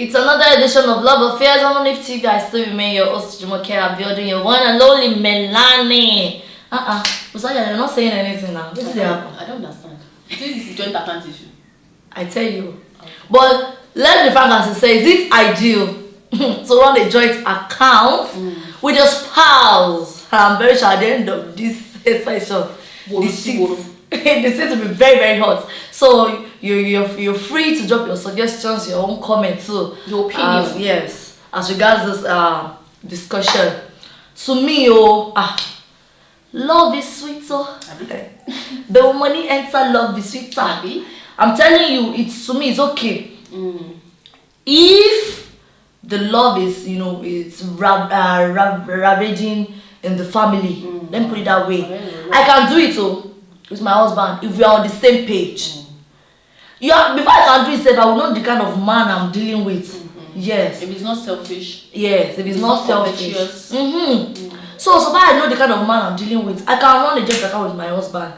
It's another edition of Love Affairs. I'm gonna lift you guys still remain your host, Jumoke Abiodun, your one and only Melanie. Usaya, you're not saying anything now. This is I don't understand. This is joint account issue. I tell you. Okay. But let me frank and say, is it ideal to run a joint account with your spouse? I'm very sure at the end of this session, the seat will be very, very hot. So you're free to drop your suggestions, your own comments too. Your opinions. Yes, as regards this discussion. To me, love is sweet, so the money enter, love is sweet. I'm telling you, it's okay. If the love is, it's ravaging in the family. Let me put it that way. I can do it with my husband if we are on the same page. Before I can do it, I will know the kind of man I'm dealing with. Yes. If he's not selfish. Yes, if he's not selfish. So far I know the kind of man I'm dealing with, I can run a joint account with my husband.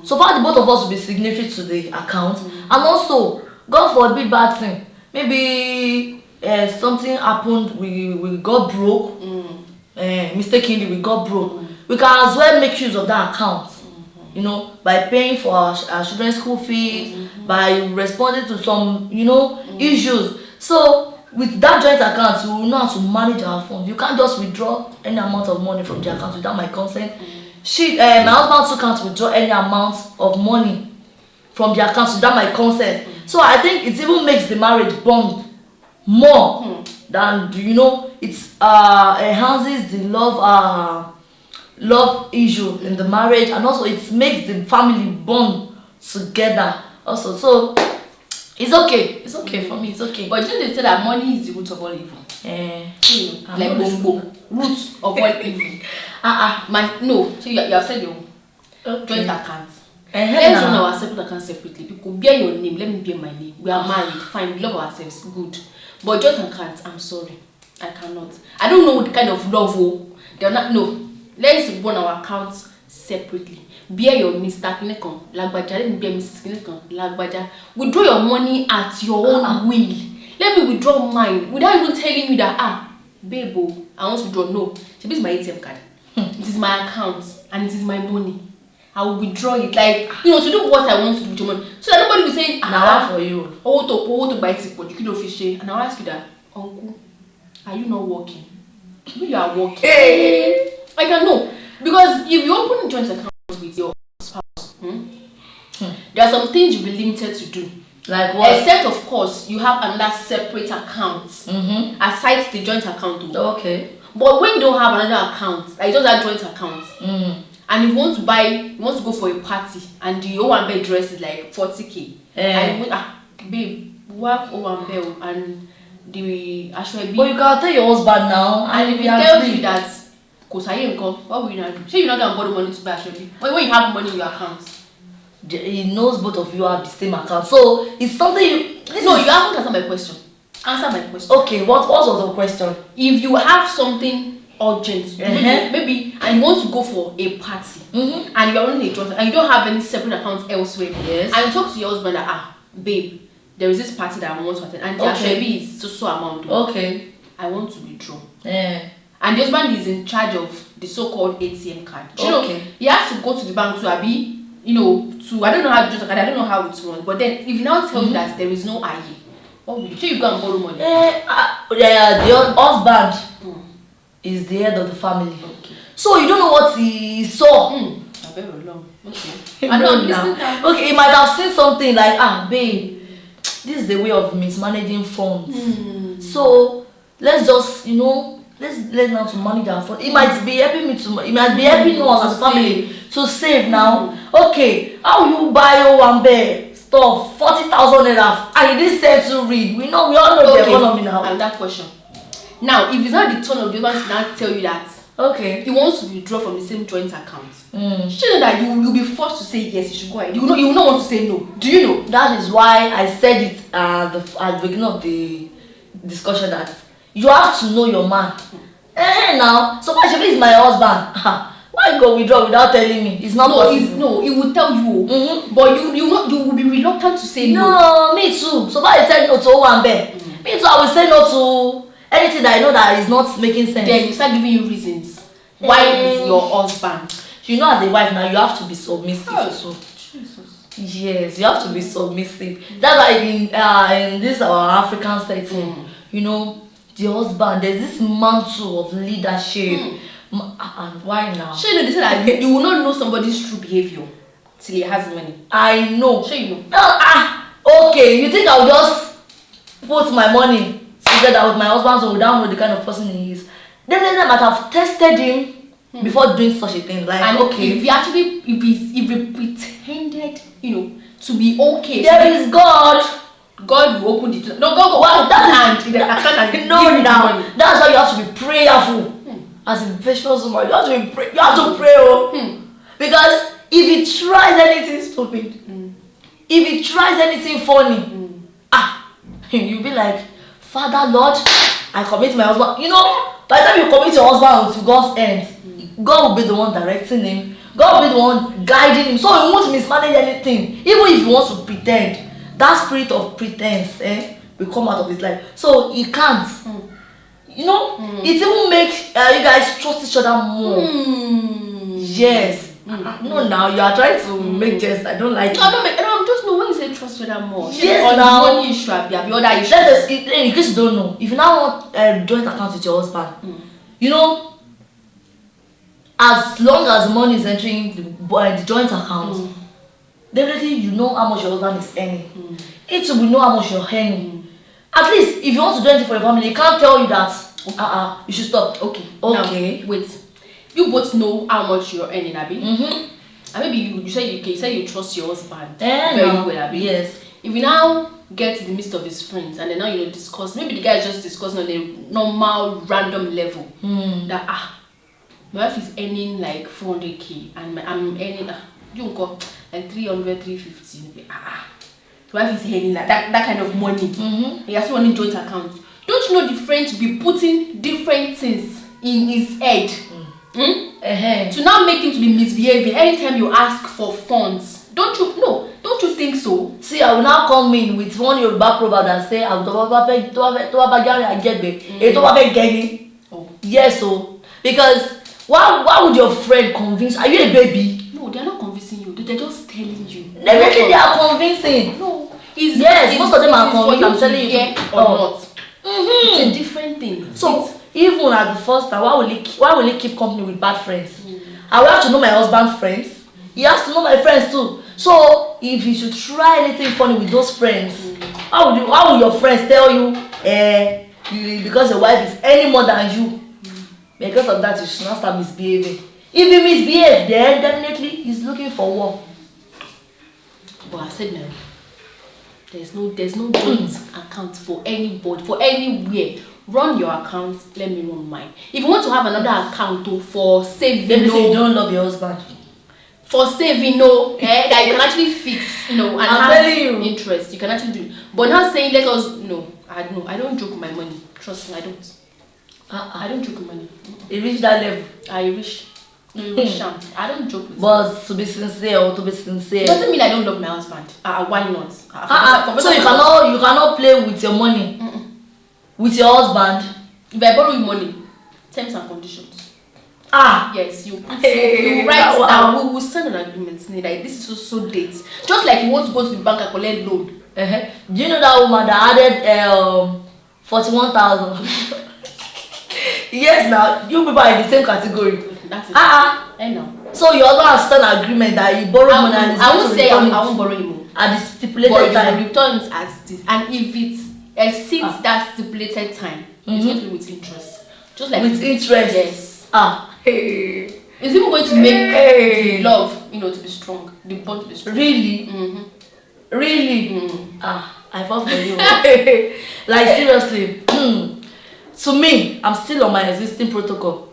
So far the both of us will be signatory to the account. And also, God forbid bad thing. Maybe something happened, we got broke. Mistakenly we got broke. We can as well make use of that account. By paying for our children's school fees, by responding to some, issues. So with that joint account, we will know how to manage our funds. You can't just withdraw any amount of money from the account without my consent. My husband too can't withdraw any amount of money from the account without my consent. So I think it even makes the marriage bond more than it enhances the love issue in the marriage, and also it makes the family bond together also. So it's okay for me, it's okay. But didn't they say that money is the root of all evil? Like bongo, root of all evil. No, so you have said your joint account. Let's run our separate account separately. People bear your name, let me bear my name. We are married, fine, we love ourselves, good. But joint account, I'm sorry, I cannot. I don't know what kind of love they're not. No, let's run our accounts separately. Bear your Mr. Kinekon, Lagbaja, let me bear Mrs. Kinekon, Lagbaja. Withdraw your money at your own will. Let me withdraw mine without even telling you that, babe, I want to withdraw. No, she is my ATM card. It is my account and it is my money. I will withdraw it, to do what I want to do with your money. So that nobody will be saying, now for you. To buy it, but you could officially. And I'll ask you that, Uncle, are you not working? You are working. Hey. I can know. Because if you open a joint account with your spouse, there are some things you'll be limited to do. Like what? Except, of course, you have another separate account aside the joint account. Okay. But when you don't have another account, like just that joint account, and you want to go for a party, and the Owambe dress is like 40K, and you want, babe, work Owambe and the Ashwebi. But you can tell your husband now, and if he tells you that, what will you not do? Say you're not going to borrow money to buy Ashwebi. When you have money in your account, he knows both of you have the same account. So it's something you haven't answered my question. Answer my question. Okay, what was the question? If you have something urgent, maybe, and you want to go for a party, and you're running a joint, and you don't have any separate accounts elsewhere, yes, and you talk to your husband that, babe, there is this party that I want to attend, and the Ashwebi is so amount. Okay. I want to withdraw. And the husband is in charge of the so-called ATM card. He has to go to the bank to I don't know how to do it, I don't know how it runs. But then, if you now tell me that there is no IE, what will you? So you go and borrow money? The husband is the head of the family. Okay. So you don't know what he saw. Very long. Okay. Okay, he might have seen something like, babe, this is the way of mismanaging funds. So let's just, let's learn how to manage our funds. It might be helping me it might be helping us as a family to save now. Okay, how you buy Owambe stuff 40,000 naira and you didn't say to read? We all know the economy now. And that question. Now, if it's not the turn of the husband to now tell you that he wants to withdraw from the same joint account, you know that you'll be forced to say yes, you should go ahead. You will not want to say no. Do you know? That is why I said it at the beginning of the discussion that you have to know your man. Now, so Ashwebi is my husband. Why go withdraw without telling me? It's not possible. No, it will tell you. But you will be reluctant to say no. No, me too. So far I said no to Owambe. Me too, I will say no to anything that I know that is not making sense. Then you start giving you reasons why is your husband. You know, as a wife now, you have to be submissive. Oh, Jesus. Yes, you have to be submissive. That's why in this our African setting, you know, the husband, there's this mantle of leadership. And why now? Sure, you know, they say that you will not know somebody's true behavior till he has money. I know. Sure, you know. Okay, you think I'll just put my money together with my husband so without know the kind of person he is? Then I might have tested him before doing such a thing. Like, and okay, if he pretended, you know, to be okay. There is God. God will open the no, God will open the hand in the account and no, now that's why you have to be prayerful. As a professional woman, you have to be you have to pray, because if he tries anything stupid, if he tries anything funny, you'll be like, Father Lord, I commit my husband. You know, by the time you commit your husband to God's hands, God will be the one directing him. God will be the one guiding him, so he won't mismanage anything. Even if he wants to pretend, that spirit of pretense will come out of his life. So he can't. You know, it even makes you guys trust each other more. Yes. No, now you are trying to make jest. I don't like it. I'm just know when you say trust each other more. Yes, on now. One issue, the other issue. Let us, in case you don't know, if you now want joint account with your husband, you know, as long as money is entering the joint account, definitely you know how much your husband is earning. It will know how much you're earning. At least if you want to do anything for your family, he can't tell you that you should stop. Okay. Now, wait. You both know how much you're earning, Abi. And maybe you say you trust your husband very well, Abi. Yes. If you now get to the midst of his friends and then now you know discuss, maybe the guy is just discussing on a normal random level that my wife is earning like 400k and I'm earning like 300, 350. My wife is earning like that kind of money. He has money joint account. Don't you know the friends will be putting different things in his head to now make him to be misbehaving anytime you ask for funds? Don't you think so? See, I will now come in with one Yoruba proverb that say yes, so because why would your friend convince? Are you a baby? No, they're not convincing you. They're just telling you. Definitely they are convincing. No. Yes, most of them are convincing. I'm telling you. Or not. It's a different thing. So even at the first time, why will he keep company with bad friends? I will have to know my husband's friends. He has to know my friends too. So if you should try anything funny with those friends, how will your friends tell you because your wife is earning more than you? Because of that, you should not start misbehaving. If you misbehave, then definitely he's looking for war. But I said no. There's no joint account for anybody, for anywhere. Run your account, let me run mine. If you want to have another account for saving, you don't love your husband. For saving, that you can actually fix, and have interest. You can actually do it. But not saying let us I don't joke with my money. Trust me, I don't. I don't joke with money. You reach that level. I wish. No, you wish. I don't joke with but to be sincere it doesn't mean I don't love my husband. Why not? So you cannot play with your money with your husband. If I borrow you money, terms and conditions. Yes, you write down. We will send an agreement like this is so dates. Just like you want to go to the bank and collect loan. Do you know that woman that added 41,000? Yes, now you people are in the same category. That's it. I know. So you also have an agreement that you borrow money and I won't say I won't borrow you at the stipulated time. Returns as this, and if it exceeds that stipulated time, it's going to be with interest. Just like with interest. Yes. It's even going to make love, to be strong. The bond to be strong. Really? Really? I fought for you. Like seriously. To me, I'm still on my existing protocol.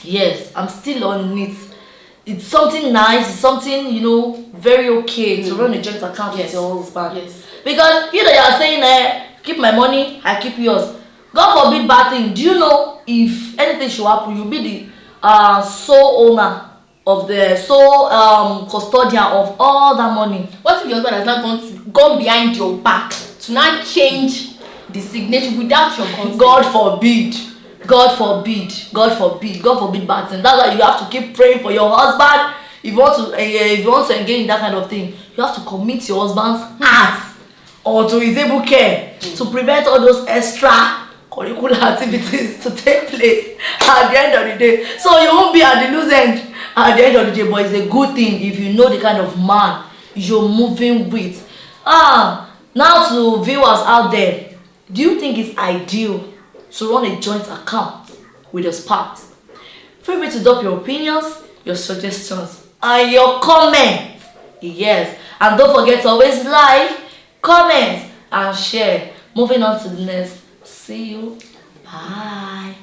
Yes, I'm still on it. It's something nice, it's something, very okay to run a joint account with your husband. Yes. Because you are saying, keep my money, I keep yours. God forbid bad thing. Do you know if anything should happen, you'll be the sole owner of the sole custodian of all that money? What if your husband has not gone behind your back to not change the signature without your consent. God forbid. God forbid. God forbid. God forbid bad things. That's why you have to keep praying for your husband. If you want to engage in that kind of thing, you have to commit your husband's heart or to his able care to prevent all those extra curricular activities to take place at the end of the day. So you won't be at the loose end at the end of the day, but it's a good thing if you know the kind of man you're moving with. Now to viewers out there, do you think it's ideal to run a joint account with your spouse? Feel free to drop your opinions, your suggestions, and your comments. Yes, and don't forget to always like, comment, and share. Moving on to the next. See you. Bye.